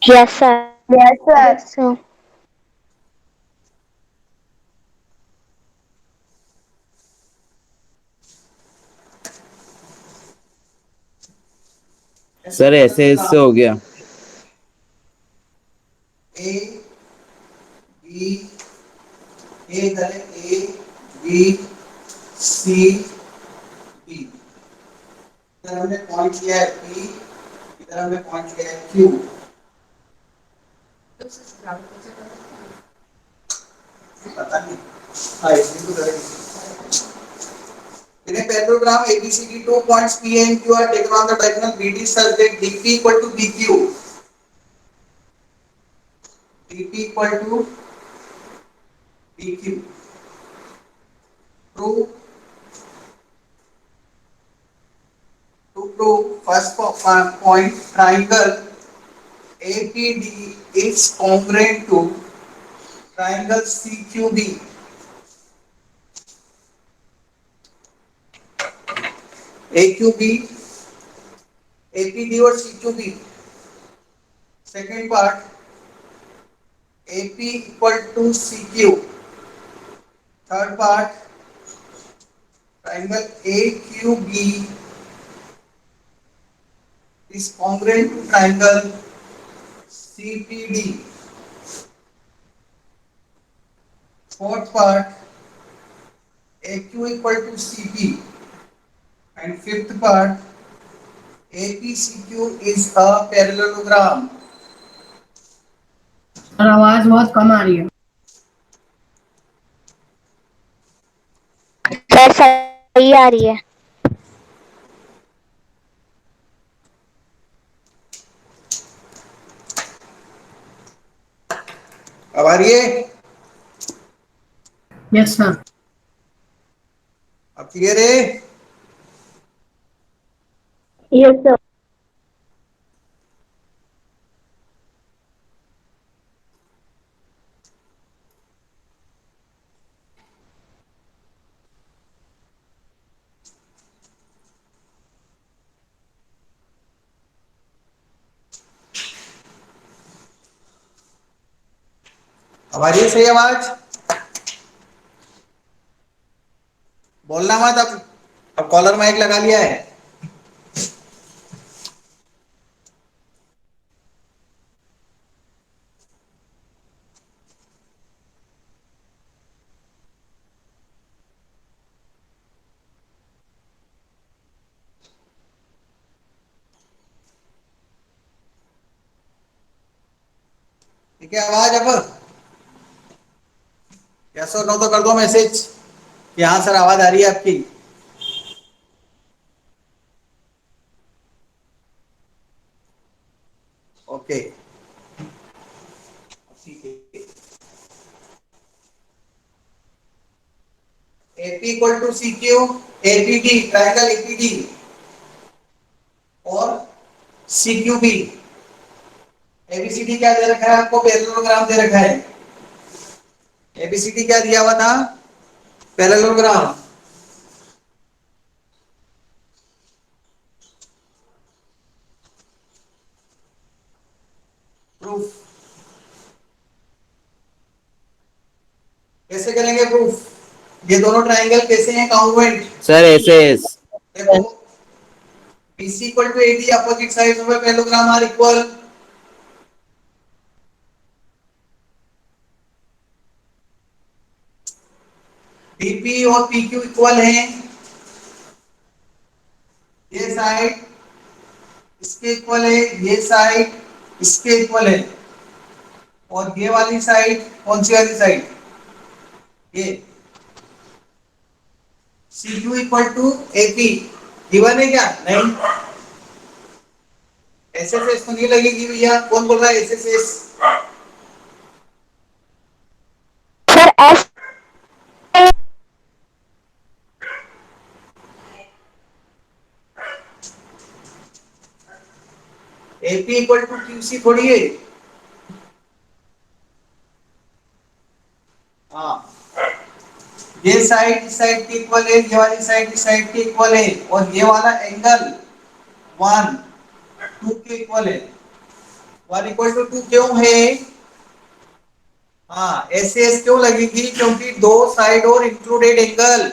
Yes, sir. Yes, sir. So, sir ऐसे इससे हो गया। और आवाज बहुत कम आ रही है। सर सही आ रही है। अब आ रही है। Yes sir. अब क्लियर है। Yes, sir. अब आ रही है सही आवाज। बोलना मत अब कॉलर माइक लगा लिया है। ठीक है आवाज अब। यस और नो तो कर दो मैसेज कि हाँ सर आवाज आ रही है आपकी। ओके ठीक है। AP equal to C Q APD triangle APD और सी क्यू बी। एबीसीडी क्या दे रखा है आपको पैरेललोग्राम दे रखा है। एबीसीडी क्या दिया हुआ था पैरेललोग्राम। प्रूफ कैसे करेंगे प्रूफ। ये दोनों ट्रायंगल कैसे हैं कांग्रुएंट। सर ऐसे एस। देखो BC equal to AD opposite sides of a parallelogram are equal। DP और PQ इक्वल हैं। ये साइड इसके इक्वल है ये साइड इसके इक्वल है और ये वाली साइड कौन सी वाली साइड ये CQ equal to AP given है क्या नहीं। SSS तो नहीं लगेगी भैया कौन बोल रहा है SSS। Sir S AP equal to QC थोड़ी है। हाँ ये साइड इस साइड के इक्वल है ये वाली साइड इस साइड के इक्वल है और ये वाला एंगल 1 2 के इक्वल है वन इक्वल टू 2 क्यों है? हाँ, एस एस क्यों लगेगी? क्योंकि दो साइड और इंक्लूडेड एंगल।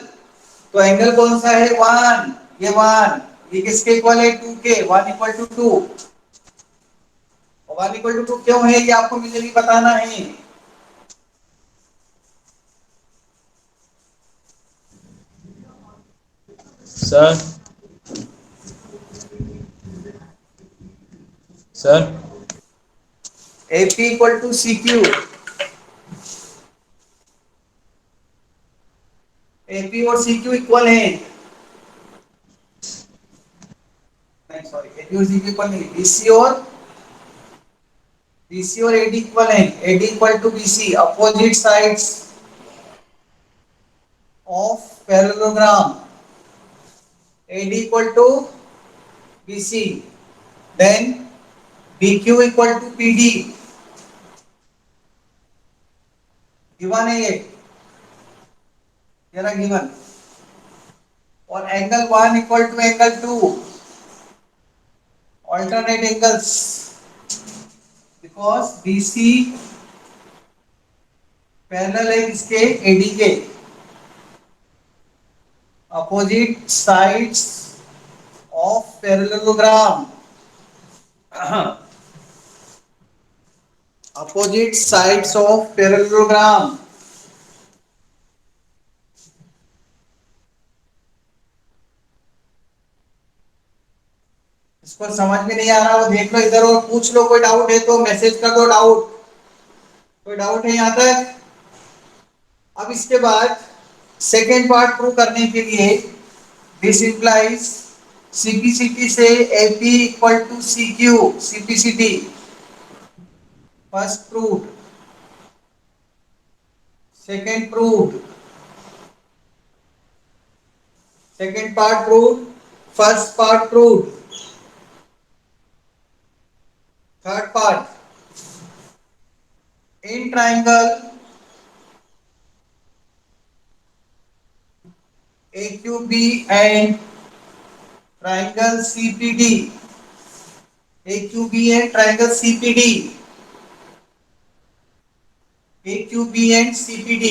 तो एंगल कौन सा है? वन। ये वन, ये किसके इक्वल है? 2 के। One equal to 2। One equal to 2 क्यों है ये आपको मुझे भी बताना है। Sir sir AP equal to CQ। AP और CQ इक्वल है। नहीं सॉरी, AP और CQ इक्वल नहीं, BC और AD इक्वल है। AD equal to BC, opposite sides of parallelogram. AD equal to BC, then BQ equal to PD। Given है ये ना गिवन। और angle 1 equal to angle 2, alternate angles, because BC parallel है किसके? AD के। Opposite sides of parallelogram. Opposite sides of parallelogram. इसको समझ में नहीं आ रहा वो देख लो इधर और पूछ लो, कोई डाउट है तो मैसेज कर दो डाउट। कोई डाउट है यहां तक? अब इसके बाद सेकेंड पार्ट प्रूव करने के लिए दिस इंप्लाइज CPCT से AP equal to CQ। CPCT first proved, second proved, second part proved, first part proved, third part in triangle AQB and triangle CPD। AQB and triangle CPD, AQB and CPD,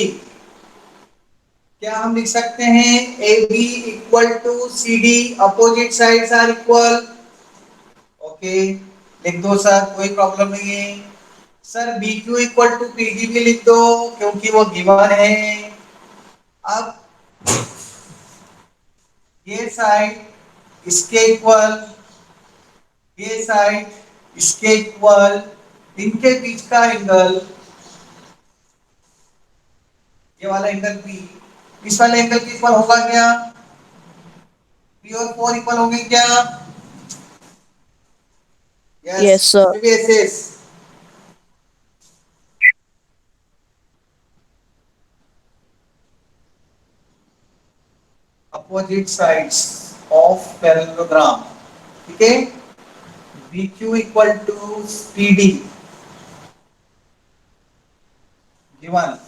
क्या हम लिख सकते हैं? AB equal to CD, opposite sides are equal. Okay, लिख दो sir, कोई problem नहीं है। Sir BQ equal to PD भी लिख दो क्योंकि वो गिवन है। अब ये साइड इसके इक्वल, ये साइड इसके इक्वल, इनके बीच का एंगल, ये वाला एंगल P इस वाले एंगल के इक्वल होगा क्या? P और 4 इक्वल होंगे क्या? Yes, sir. इसमें भी SS। Opposite sides of parallelogram, ठीक है। BQ equal to PD given.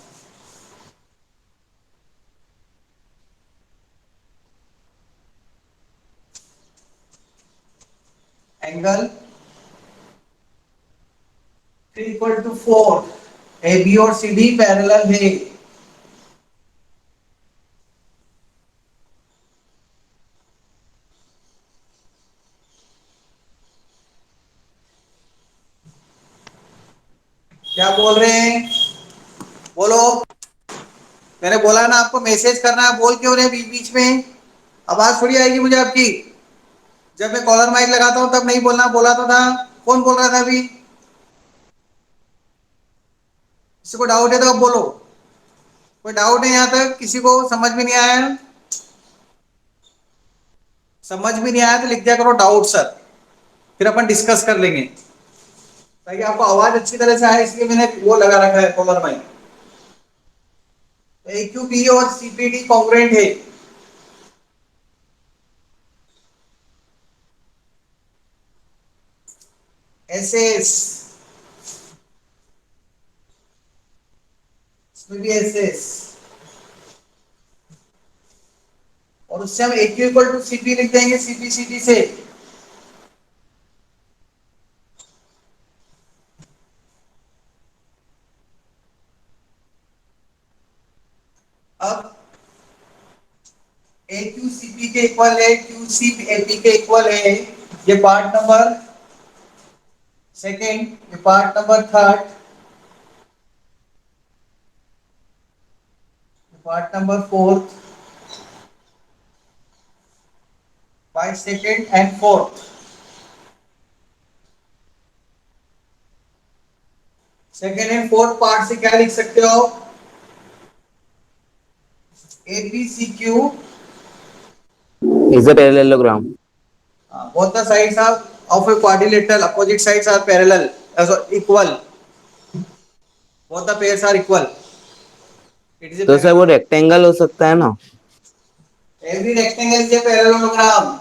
Angle 3 equal to 4, AB और CD पैरेलल है। क्या बोल रहे हैं? बोलो। मैंने बोला ना आपको मैसेज करना है, बोल क्यों रहे बीच बीच में? आवाज थोड़ी आएगी मुझे आपकी। जब मैं कॉलर माइक लगाता हूं तब नहीं बोलना, बोला तो था। कौन बोल रहा था अभी? किसी को डाउट है तो अब बोलो। कोई डाउट है यहाँ तक? किसी को समझ में नहीं आया? समझ में नहीं आया तो लिख दिया करो डाउट सर, फिर अपन डिस्कस कर लेंगे। ताकि आपको आवाज अच्छी तरह से आए इसलिए मैंने वो लगा रखा है कॉलर माइक। AQB और CPD कॉन्ग्रुएंट है। SS, इसमें भी SS, और उससे हम AQ इक्वल टू CP लिख देंगे CPCT से। ए क्यू सी पी के इक्वल है, क्यू सी ए पी के इक्वल है। ये पार्ट नंबर सेकेंड, ये part number third, part number fourth, by second and fourth. Second and fourth part से क्या लिख सकते हो? A B C Q is a parallelogram. both the sides are of a quadrilateral, opposite sides are parallel, equal. Both the pairs are equal. It is a तो sir वो parallelogram. Rectangle हो सकता है ना? Every rectangle is a parallelogram.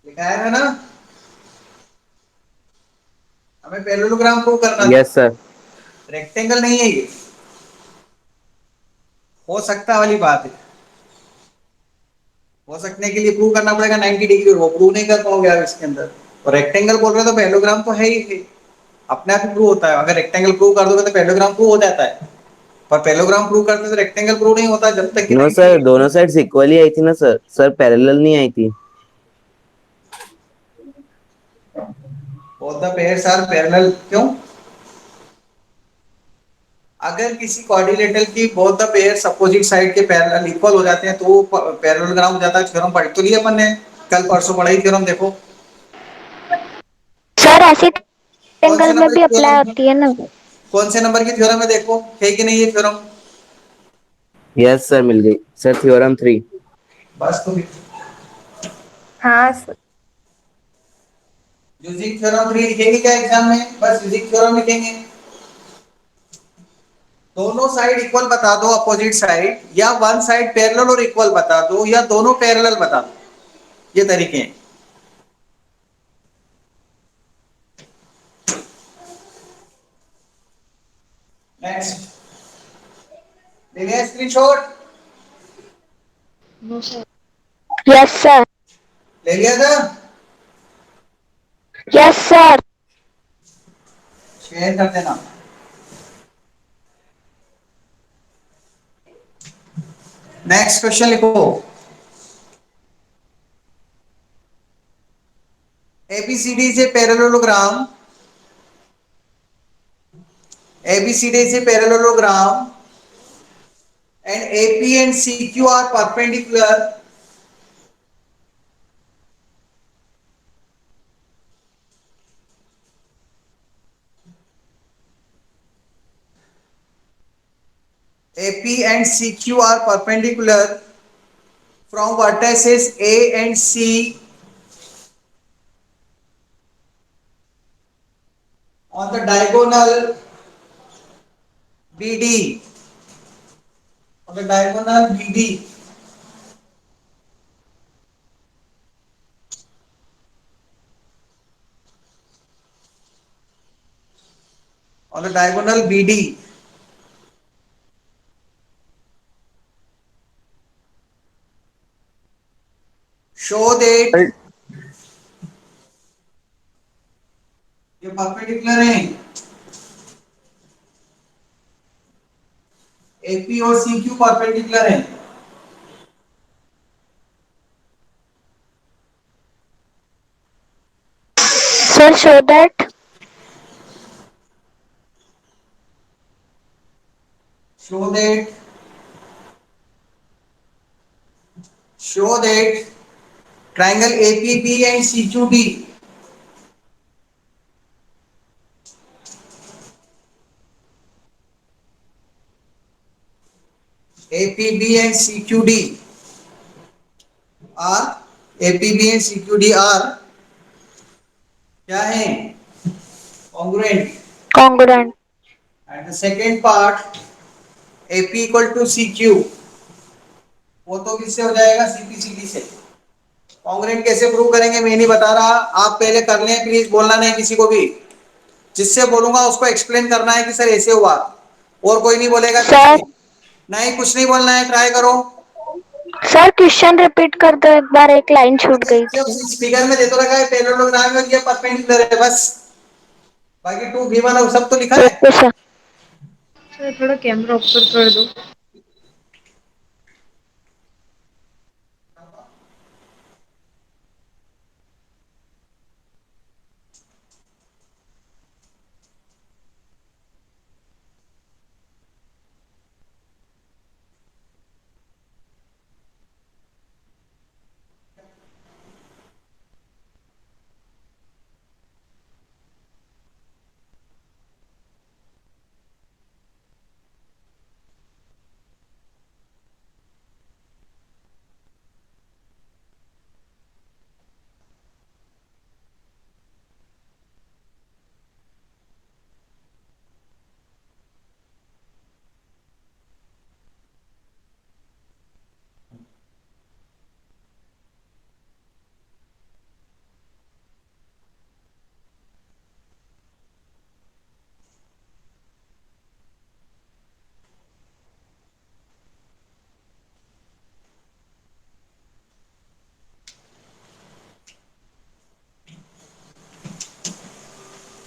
लिखा है ना? हमें पैरेललोग्राम प्रूव करना है। Yes sir. रेक्टेंगल नहीं है ये, हो सकता वाली बात है। हो सकने के लिए प्रूव करना पड़ेगा 90 डिग्री, और वो प्रूव नहीं कर पाओगे आप इसके अंदर। और रेक्टेंगल बोल रहे हो तो पैरेललोग्राम तो है ही, अपने आप ही प्रूव होता है। अगर रेक्टेंगल प्रूव कर दोगे तो पैरेललोग्राम प्रूव हो जाता है, पर पैरेललोग्राम प्रूव करते तो रेक्टेंगल प्रूव नहीं होता जब तक कि नो सर, दोनों साइड्स इक्वली आई थी ना सर? सर पैरेलल नहीं आई थी। both the pairs are parallel। क्यों? अगर किसी क्वाड्रिलेटरल की both the pairs opposite side के पैरेलल इक्वल हो जाते हैं तो वो पैरेललोग्राम हो जाता है। थ्योरम पढ़ तो लिया अपन ने, कल परसों पढ़ा ही थ्योरम। देखो सर ऐसी कौन से एंगल में नंबर भी की अप्लाई थ्योरम है, होती है ना? कौन से नंबर की थ्योरम है, देखो है कि नहीं ये थ्योरम। यस सर, मिल गई सर, थ्योरम 3। बस तो हाँ सर। यूजिंग थ्योरम 3 लिखेंगे क्या एग्जाम में? बस यूजिंग थ्योरम लिखेंगे। दोनों साइड इक्वल बता दो अपोजिट साइड, या वन साइड पैरेलल और इक्वल बता दो, या दोनों पैरेलल बता दो। ये तरीके हैं। नेक्स्ट, ले लिया स्क्रीनशॉट? Yes sir. ले लिया था? Yes sir. शेयर कर देना। नेक्स्ट क्वेश्चन लिखो। ABCD is a parallelogram. ABCD is a parallelogram, and AP and CQ are perpendicular. AP and CQ are perpendicular from vertices A and C on the diagonal BD. On the diagonal BD. On the diagonal BD. Show that ये perpendicular है। AP और CQ perpendicular है। Sir show that. Show that, show that triangle APB and CQD APB and CQD are APB and CQD are क्या है? Congruent. Congruent. And the second part AP equal to CQ, वो तो किससे हो जाएगा? CPCD से। Congruent कैसे prove करेंगे मैं नहीं बता रहा, आप पहले कर लें, प्लीज बोलना नहीं किसी को भी। जिससे बोलूंगा उसको एक्सप्लेन करना है कि सर ऐसे हुआ, और कोई नहीं बोलेगा सर। नहीं, कुछ नहीं बोलना है, ट्राई करो। सर क्वेश्चन रिपीट कर दो, एक बार एक लाइन छूट गई थी। फिगर में दे तो रखा है पैरेललोग्राम में, ये परपेंडिकुलर है बस। बाकी 2 V1 और सब तो लिखा है। Okay sir. सर थोड़ा कैमरा ऊपर कर दो।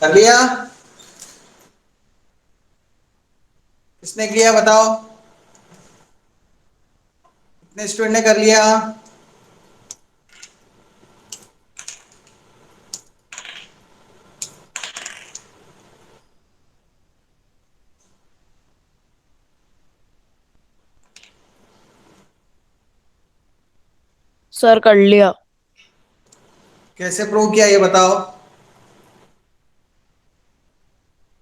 कर लिया? किसने किया बताओ? कितने स्टूडेंट ने कर लिया? सर कर लिया। कैसे प्रूव किया ये बताओ?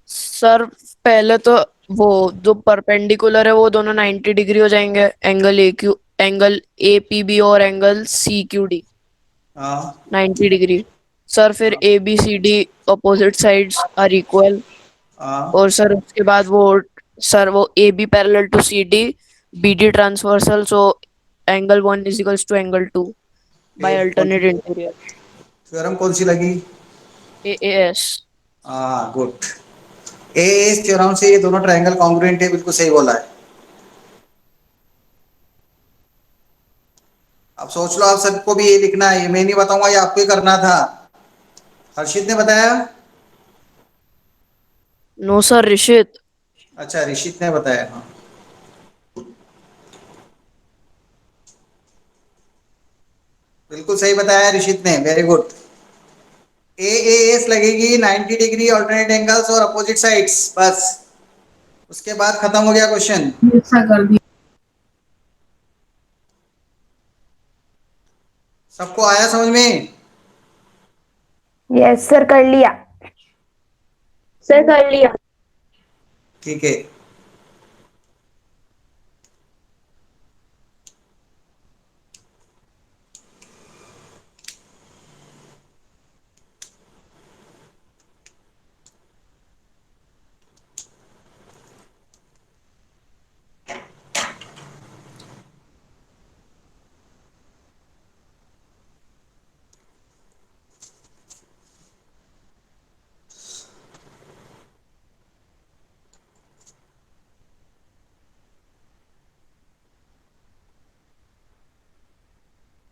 सर पहले तो वो जो परपेंडिकुलर है वो दोनों 90 डिग्री हो जाएंगे, एंगल ए पी बी और एंगल सी क्यू डी हाँ 90 डिग्री। सर फिर A B C D opposite sides are equal. हाँ। और सर उसके बाद वो A B parallel to C D, B D transversal, so angle 1 is equals to angle 2 बाय कौन सी अल्टरनेट इंटीरियर। थ्योरम कौन सी लगी? ए ए एस। हाँ गुड। ए इस थ्योरम से ये दोनों ट्रायंगल कॉन्ग्रुएंट है, बिल्कुल सही बोला है। अब सोच लो, आप सबको भी ये लिखना है, ये मैं नहीं बताऊंगा, ये आपको ही करना था। हर्षित ने बताया? No sir, Rishit. अच्छा ऋषित ने बताया, हाँ। बिल्कुल सही बताया ऋषित ने, वेरी गुड। ए एस लगेगी 90 डिग्री ऑल्टरनेट एंगल्स और अपोजिट साइड्स, बस। उसके बाद खत्म हो गया क्वेश्चन। ऐसा कर दिया। सबको आया समझ में? यस सर कर लिया। सर कर लिया। ठीक है।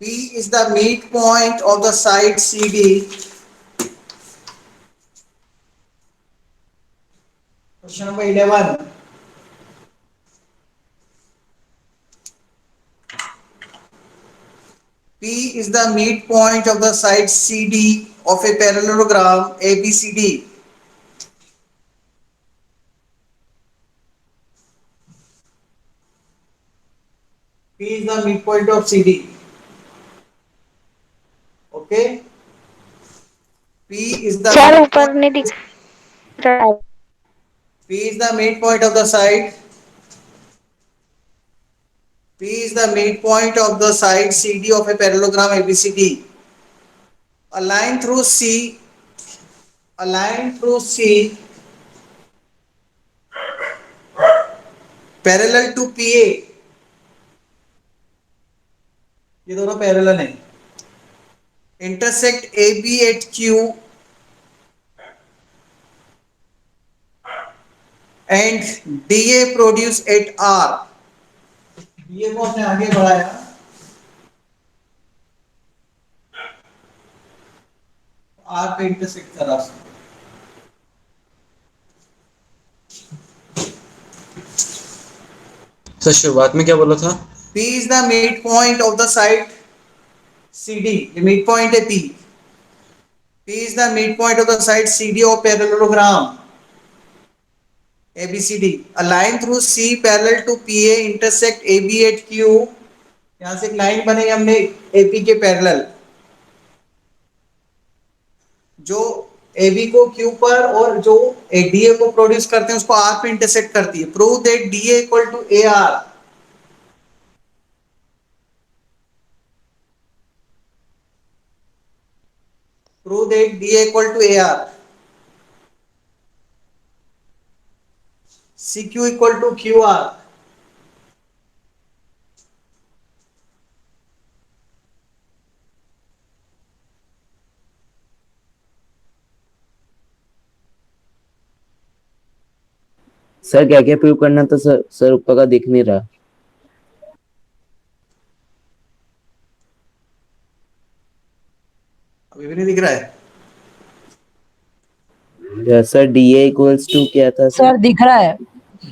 P is the midpoint of the side CD. Question number 11. P is the midpoint of the side CD of a parallelogram ABCD. P is the midpoint of CD. Okay. P is the sir midpoint. ऊपर नहीं दिख रहा है। P is the midpoint of the side. P is the midpoint of the side CD of a parallelogram ABCD. A line through C. A line through C parallel to PA. ये दोनों parallel हैं। Intersect AB at Q and DA produce at R. DA को हमने आगे बढ़ाया, R पे intersect करा। Sir शुरुआत में क्या बोला था? P is the midpoint of the side CD. ये midpoint है P. P is the midpoint of the side CD of parallelogram ABCD. A line through C parallel to PA intersect AB at Q. यहां से एक line बनेगी हमने AP के parallel, जो AB को Q पर और जो DA को प्रोड्यूस करते हैं उसको R पे इंटरसेक्ट करती है. Prove that DA equal to AR. Prove that DA equal to AR. CQ equal to QR. Sir क्या क्या प्रूव करना था सर? सर ऊपर का दिख नहीं रहा. अभी भी नहीं दिख रहा है. सर DA इक्वल्स टू क्या था सर? सर दिख रहा है.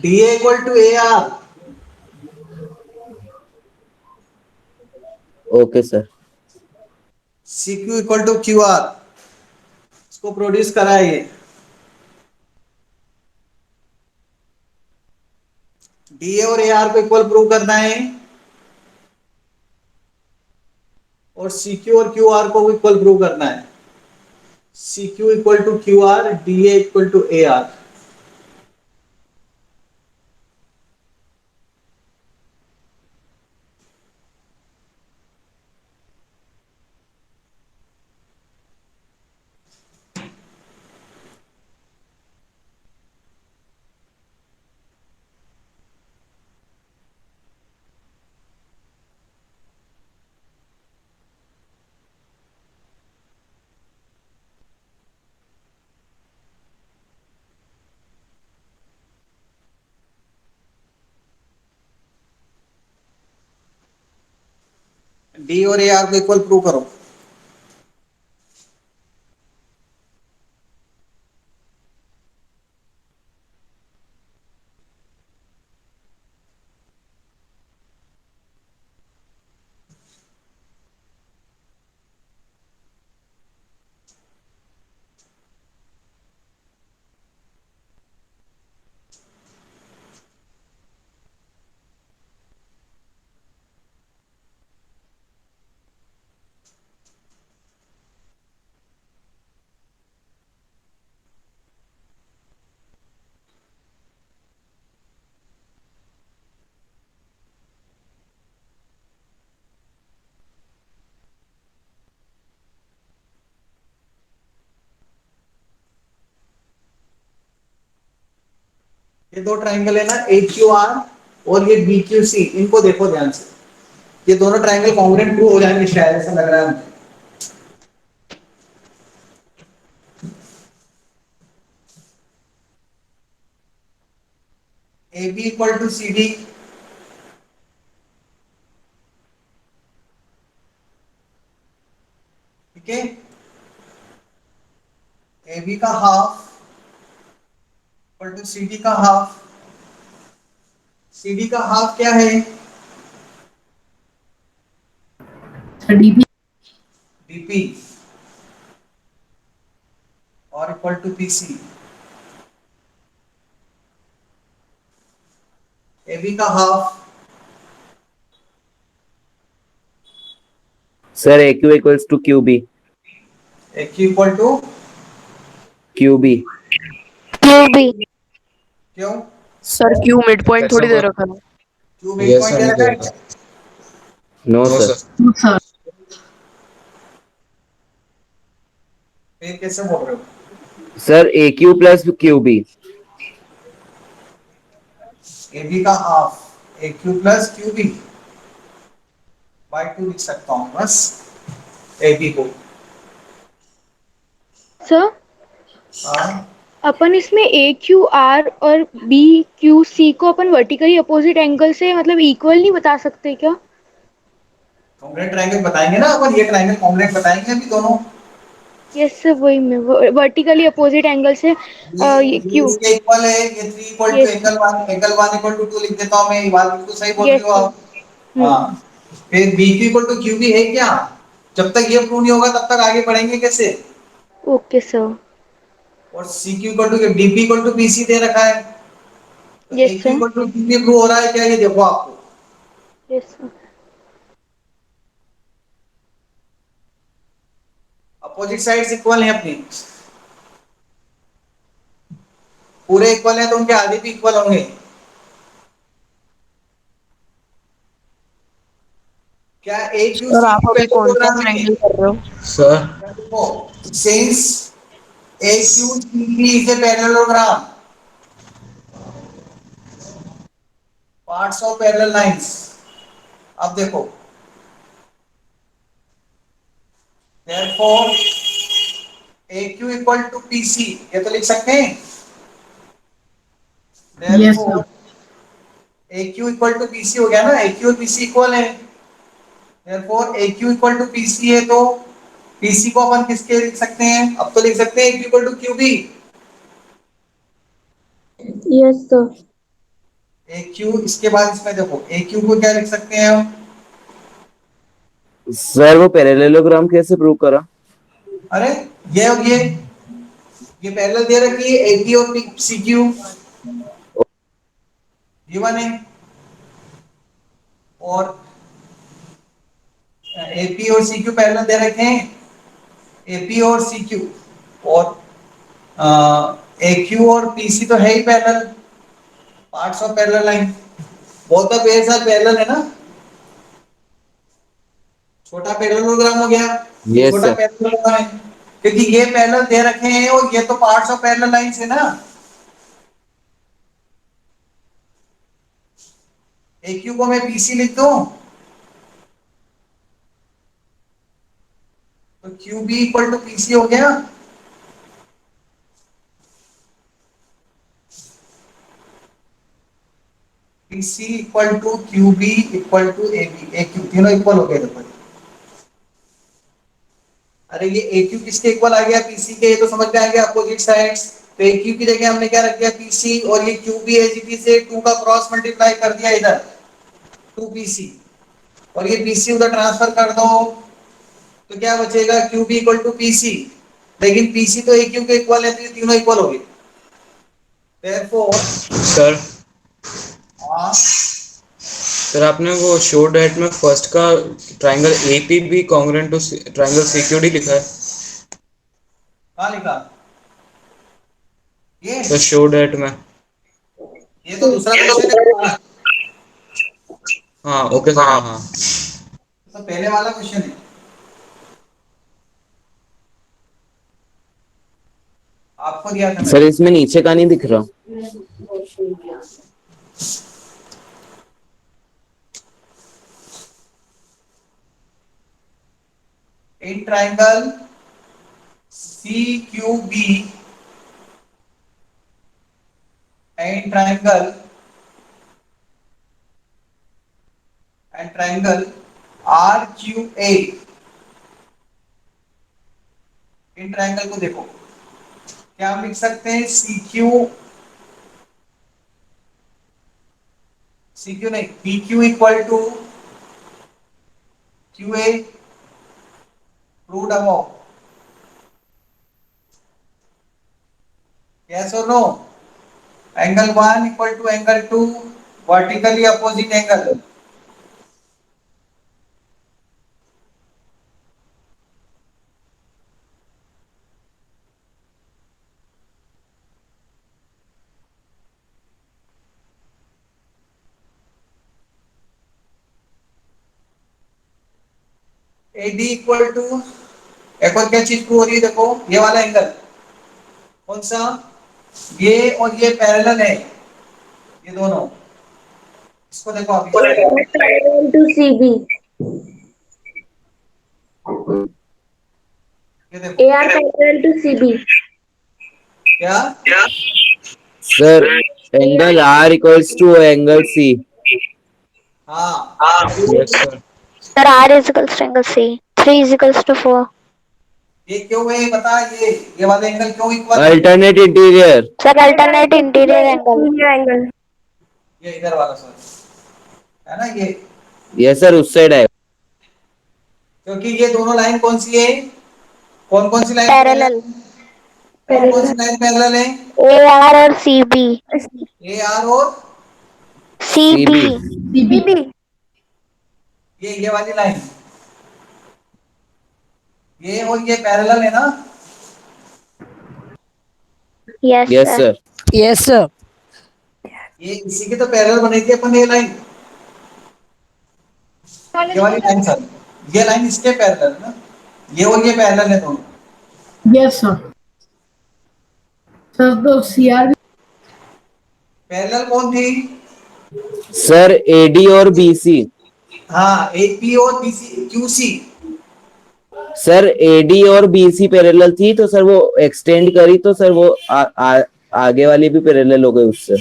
DA equal to AR. Okay sir. CQ equal to QR. इसको प्रोड्यूस करा है ये. DA और AR को इक्वल प्रूव करना है और CQ और QR को इक्वल प्रूव करना है. CQ equal to QR, DA equal to AR. D और AR को इक्वल प्रूव करो. ये दो ट्राइंगल है ना, AQR और ये BQC, इनको देखो ध्यान से. ये दोनों ट्राइंगल कॉन्ग्रुएंट प्रूव हो जाएंगे शायद, ऐसा लग रहा है मुझे. AB equal to CD. ठीक है. AB का हाफ इक्वल टू CD का हाफ. CD का हाफ क्या है? DP और इक्वल टू PC. AB का half sir AQ equals to QB. AQ equal to QB. QB. क्यों? सर क्यू मिड पॉइंट थोड़ी दे रखा है. Q मिड पॉइंट क्या रखा है? No no sir. सर. फिर कैसे बोल रहे हो? Sir AQ plus QB. AB का हाफ AQ प्लस QB बाय 2 लिख सकता हूँ बस AB को. सर हाँ, अपन इसमें AQR और BQC को अपन वर्टिकली अपोजिट एंगल से मतलब इक्वल नहीं बता सकते क्या? कॉन्ग्रुएंट ट्रायंगल बताएंगे ना अपन. ये ट्रायंगल कॉन्ग्रुएंट बताएंगे अभी दोनों. यस सर, वही में वर्टिकली अपोजिट एंगल से ये ये क्यू। इसके इक्वल है, ये 3 equal to yes sir. Angle 1 equal to 2 लिख देता हूं मैं, ये बात बिल्कुल सही बोल रही यस हो सर। आप। हाँ, फिर B Q equal to Q B है क्या? जब तक ये प्रूव नहीं होगा तब तक आगे बढ़ेंगे कैसे? Okay sir. और C Q equal to DP equal to PC दे रखा है, तो A S Q sir. Equal to DP prove हो रहा है क्या, ये देखो आपको। Yes sir. Opposite sides equal है अपनी, पूरे इक्वल है तो उनके आधे भी इक्वल होंगे। क्या ए क्यू सर सी आप क्यू अभी कौन सा पैरेललोग्राम है? ट्रायंगल कर रहे हो? सर देखो, since A Q C B is a parallelogram, parts of parallel lines. अब देखो, therefore AQ equal to PC, ये तो लिख सकते हैं। Yes therefore sir. AQ equal to PC हो गया ना, AQ और PC इक्वल है। therefore AQ equal to PC है तो PC को अपन किसके लिख सकते हैं? अब तो लिख सकते हैं AQ equal to QB। Yes sir. AQ, इसके बाद इसमें देखो AQ को क्या लिख सकते हैं हम? सर वो पैरेललोग्राम कैसे प्रूव करा? अरे ये और ये पैरेलल दे रखी है, AP और CQ गिवन है, और AP और CQ पैरेलल दे रखे हैं, AP और CQ, और AQ और PC तो है ही parallel, parts of parallel line. Both the pairs are parallel है ना, छोटा पैरेललोग्राम हो गया, ये यस छोटा सर। पैरेललोग्राम है, क्योंकि ये पैरेलल दे रखे हैं और ये तो पार्ट्स ऑफ पैरेलल लाइंस है ना। AQ को मैं PC लिख दूं तो QB इक्वल टू PC हो गया। PC equal to QB equal to AB, AQ तीनों इक्वल हो गए देखो। अरे ये AQ किसके इक्वल आ गया? PC के, ये तो समझ में आ गया, अपोजिट साइड्स। तो AQ की जगह हमने क्या रख दिया? PC, और ये QB एज इट इज से 2 का क्रॉस मल्टीप्लाई कर दिया इधर 2PC, और ये PC उधर ट्रांसफर कर दो तो क्या बचेगा? QB इक्वल टू PC, लेकिन PC तो AQ के इक्वल है तो ये तीनों इक्वल हो गए। therefore सर हाँ, सर आपने वो शो डेट में फर्स्ट का triangle APB congruent to triangle CQD लिखा है। कहाँ लिखा ये? सर शो डेट में। ये तो दूसरा क्वेश्चन है तुम्हारा, हाँ ओके सर, हाँ हाँ। तो पहले वाला क्वेश्चन है, आपको दिया था सर मैंने। इसमें नीचे का नहीं दिख रहा। In triangle CQB and triangle RQA, in triangle को देखो, क्या हम लिख सकते हैं? CQ नहीं, PQ equal to QA, proved above, yes or no? Angle 1 equal to angle 2, vertically opposite angle. AD equal to, एक और क्या चीज प्रूव हो रही है देखो, ये वाला एंगल कौन सा? ये और ये पैरेलल है, ये दोनों, इसको देखो अभी इसको देखो, parallel to CB. ये देखो AR parallel to CB. क्या? Sir angle R equals to angle C. हाँ, yes sir. Sir, R is equals to angle C. 3 is equals to 4. ये क्यों है बता, ये वाला एंगल क्यों इक्वल है? Alternate interior. Sir alternate interior angle. ये इधर वाला सर, है ना ये, यस सर, उस साइड है। क्योंकि ये दोनों लाइन कौन सी है, कौन कौन सी लाइन पैरेलल। कौन कौन सी लाइन पैरेलल है? ए आर और सी बी। ए आर और सी बी। सीबी। ये वाली लाइन, ये और ये पैरेलल है ना? Yes yes sir. Sir. Yes sir. ये इसी की तो पैरेलल बनी थी अपन, ये लाइन, ये वाली लाइन सर, ये लाइन इसके पैरेलल है ना, ये और ये पैरेलल है दोनों। Yes sir. सर तो सीआर पैरेलल कौन थी? सर एडी और बीसी। हाँ, एपी और बीसी, क्यूसी। सर एडी और बीसी पैरेलल थी, तो सर वो एक्सटेंड करी तो सर वो आगे वाली भी पैरेलल हो गई उससे।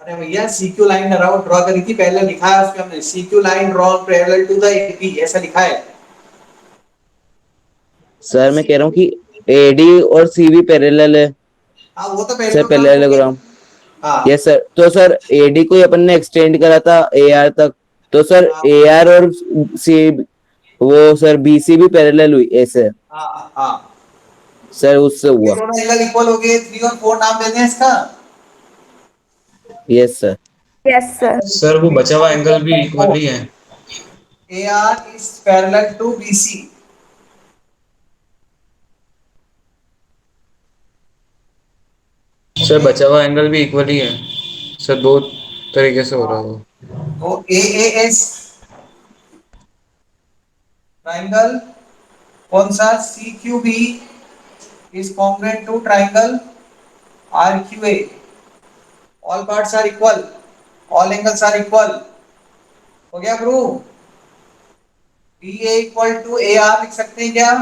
अरे भैया सीक्यू लाइन ड्रॉ करी थी, पहले लिखा है उसके हमने, CQ line draw parallel to the AP, ऐसा लिखा है। सर मैं कह रहा हूँ कि एडी और सीबी पैरेलल है हाँ वो तो सर, पैरेललोग्राम हो गया। पैरेललोग्राम। हाँ यस सर, तो सर एडी को ही अपन ने एक्सटेंड करा था ए आर तक, तो सर हाँ ए आर और सी, वो सर बीसी भी पैरेलल हुई ऐसे। हाँ हाँ, सर उससे ये हुआ। दोनों एंगल इक्वल हो गए, 3 और 4 नाम देते हैं इसका। Yes sir. Yes sir. Sir वो बचा हुआ एंगल भी इक्वल ही है। A R is parallel to BC. Sir बचा हुआ एंगल भी इक्वल ही है सर, दो तरीके से हो रहा है वो। तो ए एस ट्राइंगल कौन सा, C Q B is congruent to triangle R Q A, all parts are equal, all angles are equal, हो गया prove? B A equal to A R लिख सकते हैं क्या?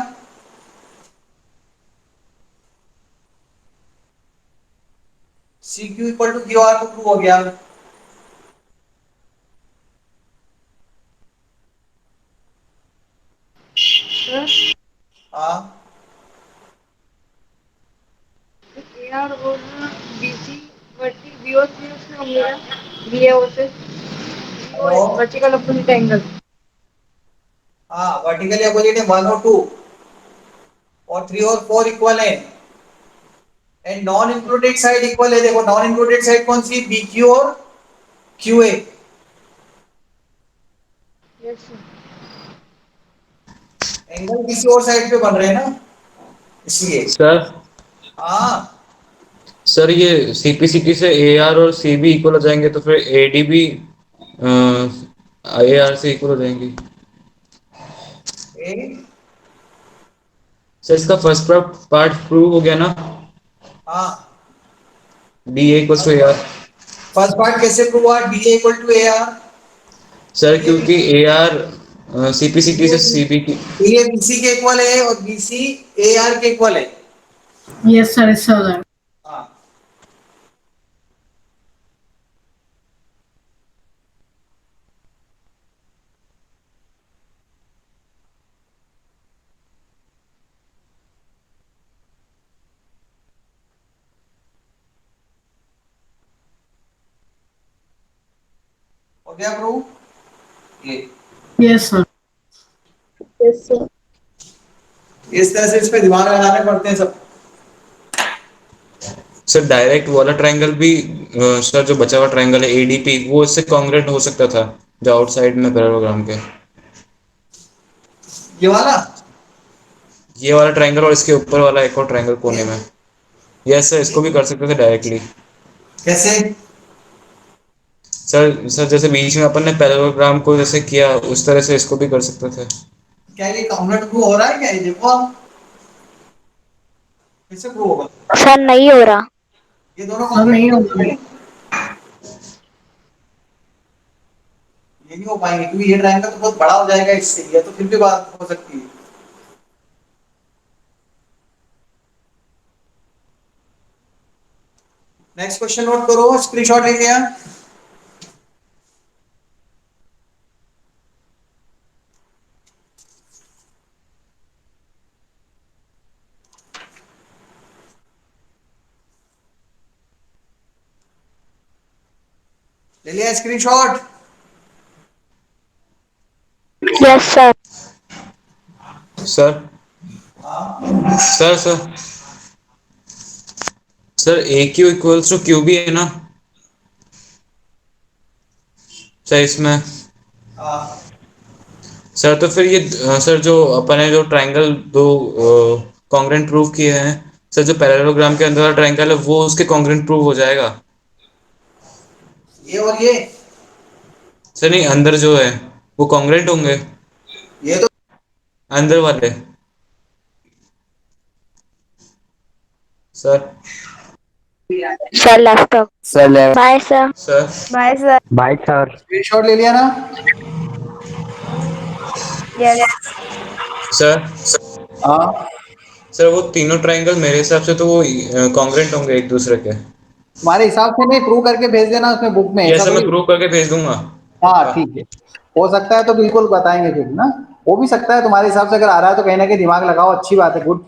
C Q equal to Q R तो prove हो गया। हाँ ए आर और बीसी बी और सी उससे हम लोग बी ए और से हेलो, वर्टिकल अपोजिट एंगल। हाँ वर्टिकली अपोजिट है, 1 और 2 और 3 और 4 इक्वल है, and non included side equal है। देखो नॉन इंक्लूडेड साइड कौन सी, बी क्यू और Q A. Yes sir. Angle किसी और साइड पे बन रहे हैं ना, इसलिए। सर हाँ सर ये सीपीसीटी से ए आर और सी बी इक्वल हो जाएंगे, तो फिर ए डी भी ए आर से इक्वल हो जाएंगी। ए, सर इसका फर्स्ट पार्ट प्रूव हो गया ना, हाँ B A equal to A R. First part कैसे प्रूव हुआ, B A equal to A R? Sir क्योंकि ए आर सीपीसीटी से सी बी की। बी ए बीसी के इक्वल है और बीसी ए आर के इक्वल है। यस सर, इससे हो जाएगा। हाँ हो गया प्रूव ये। Yes sir. Yes sir. इस तरह से इस पे दिमाग लगाने पड़ते हैं सब। सर डायरेक्ट वाला ट्रायंगल भी सर जो बचा हुआ ट्रायंगल है एडीपी, वो इससे कॉन्ग्रुएंट हो सकता था जो आउटसाइड में पैरेललोग्राम के। ये वाला ये वाला ट्रायंगल और इसके ऊपर वाला एक और ट्रायंगल कोने में। यस सर, इसको भी कर सकते थे डायरेक्टली। कैसे? सर जैसे बीच में अपन ने पैरेललोग्राम को जैसे किया, उस तरह से इसको भी कर सकते थे। क्या ये काउंटर प्रूव हो रहा है क्या, ये देखो आप कैसे प्रूव होगा? सर नहीं हो रहा। ये दोनों सर नहीं कॉन्ग्रुएंट होगा। ये नहीं हो पाएंगे क्योंकि ये ट्रायंगल तो बहुत बड़ा हो जाएगा इससे, ये तो फिर भी बात हो सकती है। नेक्स्ट क्वेश्चन नोट करो, स्क्रीनशॉट लेके आ। ले लिया screenshot? Yes sir. Sir sir sir sir A Q equals to Q भी है ना सर इसमें? सर तो फिर ये सर जो अपन ने जो ट्रायंगल दो कॉन्ग्रुएंट प्रूव किए हैं सर, जो पैरेललोग्राम के अंदर वाला ट्रायंगल है वो उसके कॉन्ग्रुएंट प्रूव हो जाएगा? ये और ये? सर नहीं, अंदर जो है वो कॉन्ग्रुएंट होंगे, ये तो अंदर वाले। Sir sir left. Sir left. Bye sir. Sir bye sir. Bye sir. Screenshot ले लिया ना? यस। सर हाँ, सर वो तीनों ट्रायंगल मेरे हिसाब से तो वो कॉन्ग्रुएंट होंगे एक दूसरे के। तुम्हारे हिसाब से नहीं, प्रूव करके भेज देना उसमें बुक में, ये ऐसा सर मैं थोड़ी। प्रूव करके भेज दूंगा। हाँ ठीक है, हो सकता है तो बिल्कुल बताएंगे फिर ना, हो भी सकता है तुम्हारे हिसाब से अगर आ रहा है तो कहीं ना कहीं दिमाग लगाओ, अच्छी बात है, गुड।